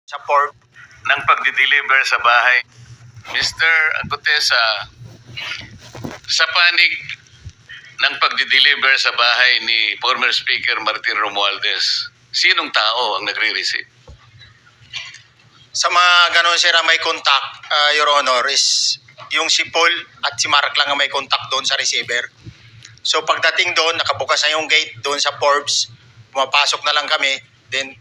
sa port ng pagdi-deliver sa bahay. Mr. Agutesa, sa panig ng pagdi-deliver sa bahay ni former Speaker Martin Romualdez, sinong tao ang nagre-receive? Sa mga ganon sir ang may contact, Your Honor, is yung si Paul at si Mark lang ang may contact doon sa receiver. So pagdating doon, nakabukas na yung gate doon sa Forbes, pumapasok na lang kami. Then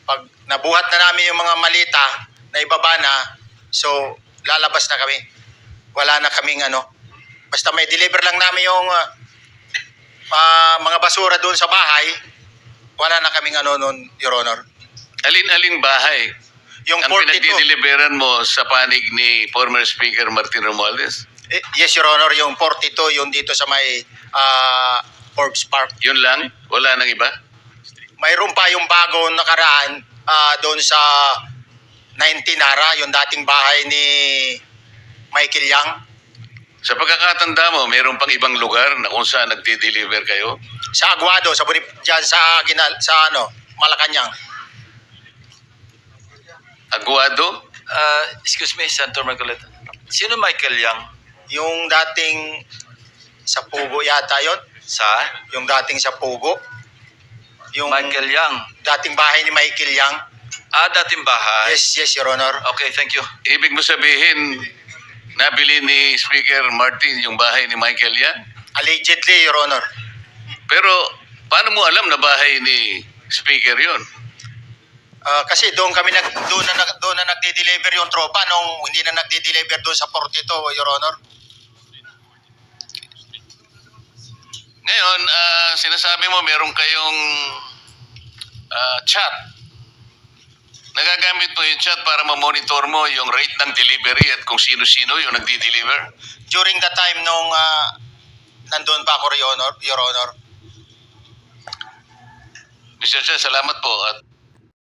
pag nabuhat na namin yung mga malita na ibaba na, so lalabas na kami. Wala na kaming basta may deliver lang namin yung mga basura doon sa bahay, wala na kaming noon, Your Honor. Alin-aling bahay Yung ang 42. pinagdi-deliveran mo sa panig ni former Speaker Martin Romualdez? Yes, Your Honor, yung 42, yung dito sa may Forbes Park. Yun lang? Wala nang iba? Mayroon pa yung bago nakaraan doon sa 19 Nara, yung dating bahay ni Michael Yang. Sa pagkakatanda mo, mayroon pang ibang lugar na kung saan nagdi-deliver kayo? Sa Aguado, sa dyan sa Malacanang. Aguado? Excuse me, Senator Marcoleta. Sino Michael Yang? Yung dating sa Pugo yata yon, Sa? yung dating sa Pugo. Yung Michael Yang. dating bahay ni Michael Yang. Dating bahay. Yes, Your Honor. Okay, thank you. Ibig mo sabihin, nabili ni Speaker Martin yung bahay ni Michael Yan? Allegedly, Your Honor. Pero paano mo alam na bahay ni Speaker yon? Kasi doon na nagde-deliver yung tropa nung hindi na nagde-deliver doon sa 42, Your Honor. Ngayon, sinasabi mo meron kayong chat. Nagagamit mo yung chat para ma-monitor mo yung rate ng delivery at kung sino-sino yung nagdi-deliver? During the time nung nandun pa ako, Your Honor. Mr. Chair, salamat po at